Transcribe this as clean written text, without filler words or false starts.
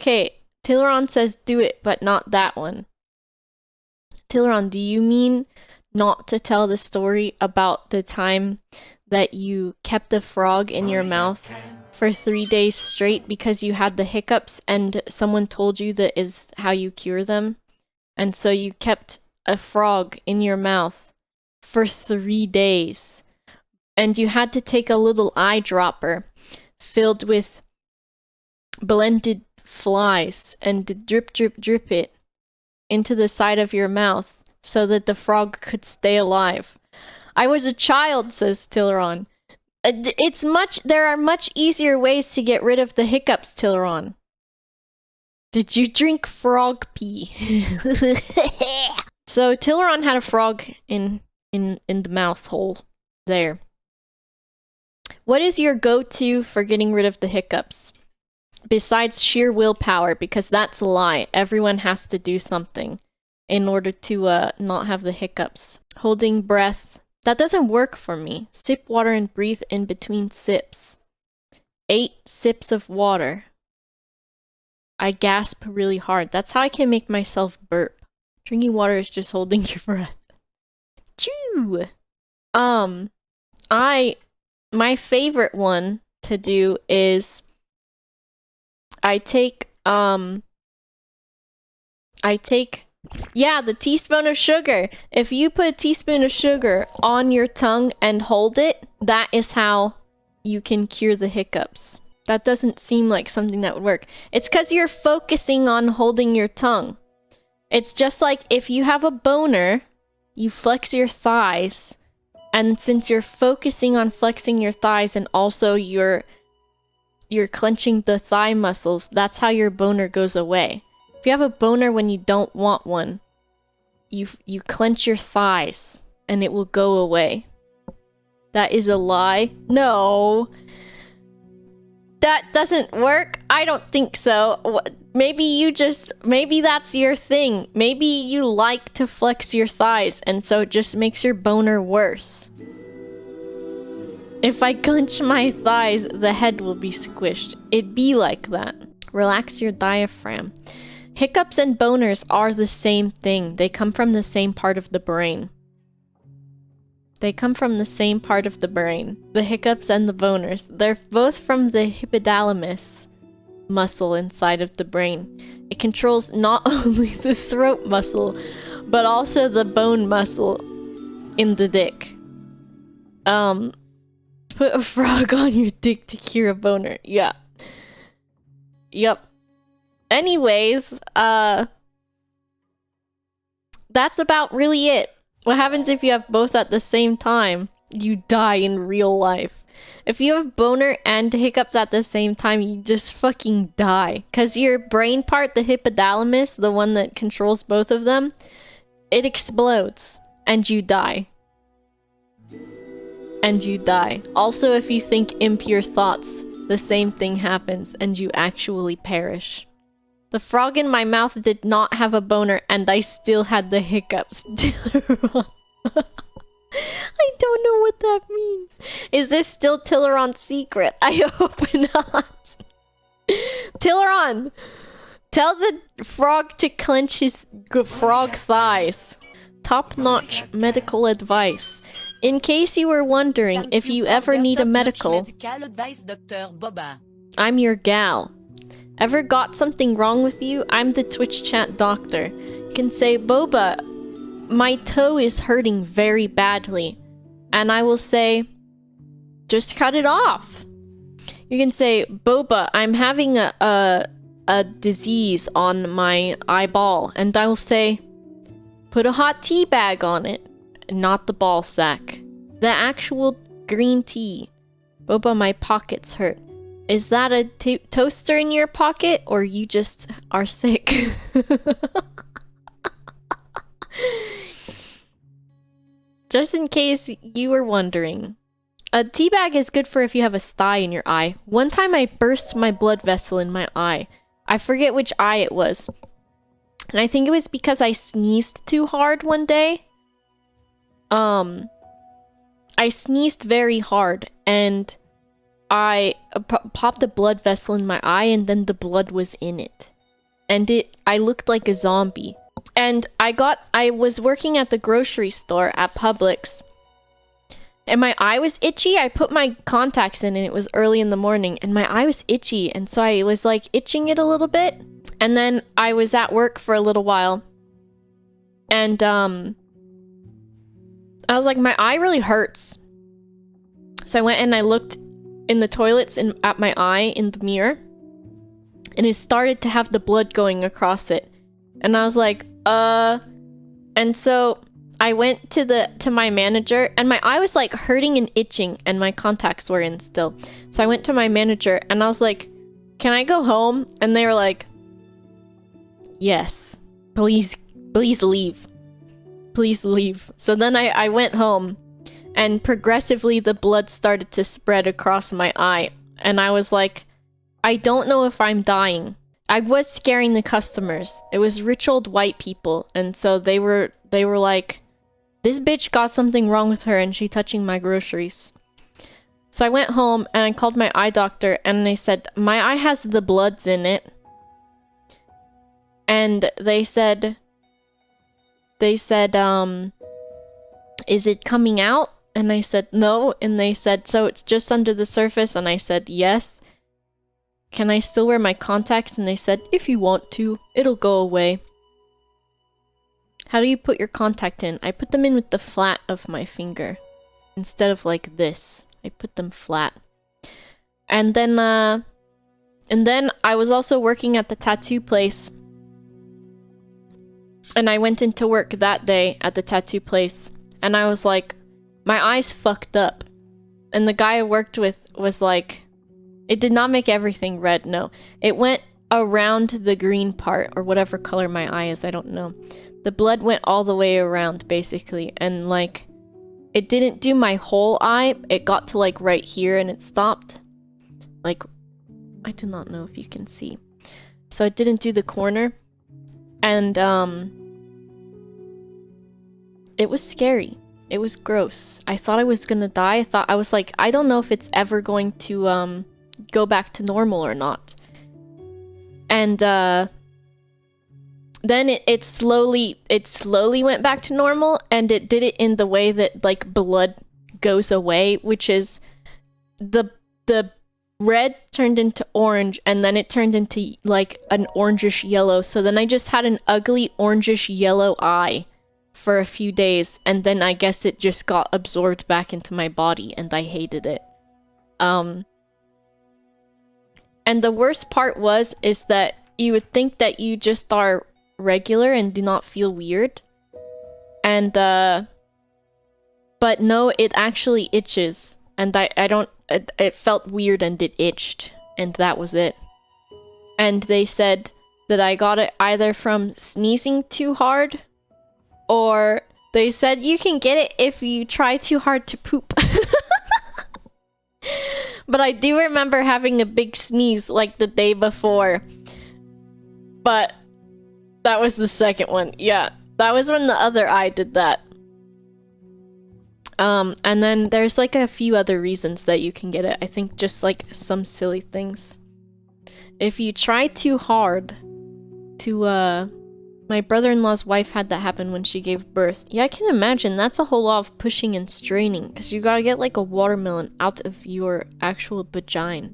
Okay, Tileron says do it, but not that one. Tileron, do you mean not to tell the story about the time that you kept a frog in your mouth for 3 days straight because you had the hiccups and someone told you that is how you cure them? And so you kept a frog in your mouth for 3 days. And you had to take a little eyedropper filled with blended flies and drip, drip, drip it into the side of your mouth so that the frog could stay alive. I was a child, says Tileron. There are much easier ways to get rid of the hiccups, Tileron. Did you drink frog pee? So Tileron had a frog in the mouth hole there. What is your go-to for getting rid of the hiccups? Besides sheer willpower, because that's a lie. Everyone has to do something in order to not have the hiccups. Holding breath. That doesn't work for me. Sip water and breathe in between sips. 8 sips of water. I gasp really hard. That's how I can make myself burp. Drinking water is just holding your breath. Choo! My favorite one to do is I take the teaspoon of sugar. If you put a teaspoon of sugar on your tongue and hold it, that is how you can cure the hiccups. That doesn't seem like something that would work. It's because you're focusing on holding your tongue. It's just like if you have a boner, you flex your thighs, and since you're focusing on flexing your thighs and also you're clenching the thigh muscles, that's how your boner goes away. If you have a boner when you don't want one, you clench your thighs and it will go away. That is a lie. No. That doesn't work? I don't think so. Maybe that's your thing. Maybe you like to flex your thighs and so it just makes your boner worse. If I clench my thighs, the head will be squished. It'd be like that. Relax your diaphragm. Hiccups and boners are the same thing. They come from the same part of the brain. The hiccups and the boners. They're both from the hypothalamus muscle inside of the brain. It controls not only the throat muscle, but also the bone muscle in the dick. Put a frog on your dick to cure a boner. Yeah. Yup. Anyways, that's about really it. What happens if you have both at the same time? You die in real life. If you have boner and hiccups at the same time, you just fucking die. Because your brain part, the hypothalamus, the one that controls both of them, it explodes. And you die. Also, if you think impure thoughts, the same thing happens and you actually perish. The frog in my mouth did not have a boner and I still had the hiccups. Tileron. I don't know what that means. Is this still Tileron's secret? I hope not. Tileron, tell the frog to clench his frog thighs. Top-notch medical advice. In case you were wondering if you ever need a medical, I'm your gal. Ever got something wrong with you? I'm the Twitch chat doctor. You can say, Boba, my toe is hurting very badly. And I will say, just cut it off. You can say, Boba, I'm having a disease on my eyeball. And I will say, put a hot tea bag on it. Not the ball sack. The actual green tea. Boba, my pockets hurt. Is that a toaster in your pocket, or you just are sick? Just in case you were wondering. A tea bag is good for if you have a sty in your eye. One time I burst my blood vessel in my eye. I forget which eye it was. And I think it was because I sneezed too hard one day. I sneezed very hard, and I popped a blood vessel in my eye, and then the blood was in it. And I looked like a zombie. And I was working at the grocery store at Publix. And my eye was itchy. I put my contacts in and it was early in the morning. And my eye was itchy. And so I was like itching it a little bit. And then I was at work for a little while. And I was like, my eye really hurts. So I went and I looked in the toilets at my eye in the mirror. And it started to have the blood going across it. And I was like, And so I went to my manager, and my eye was like hurting and itching, and my contacts were in still. So I went to my manager and I was like, can I go home? And they were like, yes, please leave. Please leave. So then I went home, and progressively the blood started to spread across my eye. And I was like, I don't know if I'm dying. I was scaring the customers. It was rich old white people. And so they were like, this bitch got something wrong with her and she touching my groceries. So I went home and I called my eye doctor and I said, my eye has the bloods in it. And they said, is it coming out? And I said, no. And they said, so it's just under the surface? And I said, yes. Can I still wear my contacts? And they said, if you want to, it'll go away. How do you put your contact in? I put them in with the flat of my finger. Instead of like this. I put them flat. And then I was also working at the tattoo place. And I went into work that day at the tattoo place. And I was like, my eye's fucked up. And the guy I worked with was like, it did not make everything red, no. It went around the green part, or whatever color my eye is, I don't know. The blood went all the way around, basically. And like, it didn't do my whole eye. It got to like right here and it stopped. Like, I do not know if you can see. So it didn't do the corner. And it was scary. It was gross. I thought I was gonna die. I was like, I don't know if it's ever going to go back to normal or not. And then it slowly went back to normal, and it did it in the way that like blood goes away, which is the red turned into orange, and then it turned into like an orangish yellow. So then I just had an ugly orangish yellow eye for a few days, and then I guess it just got absorbed back into my body, and I hated it. And the worst part is that you would think that you just are regular and do not feel weird. And, but no, it actually itches. And it felt weird and it itched. And that was it. And they said that I got it either from sneezing too hard, or they said you can get it if you try too hard to poop. But I do remember having a big sneeze like the day before. But that was the second one. Yeah, that was when the other eye did that. And then there's like a few other reasons that you can get it. I think just like some silly things. If you try too hard to, my brother-in-law's wife had that happen when she gave birth. Yeah, I can imagine. That's a whole lot of pushing and straining, because you gotta get like a watermelon out of your actual vagina.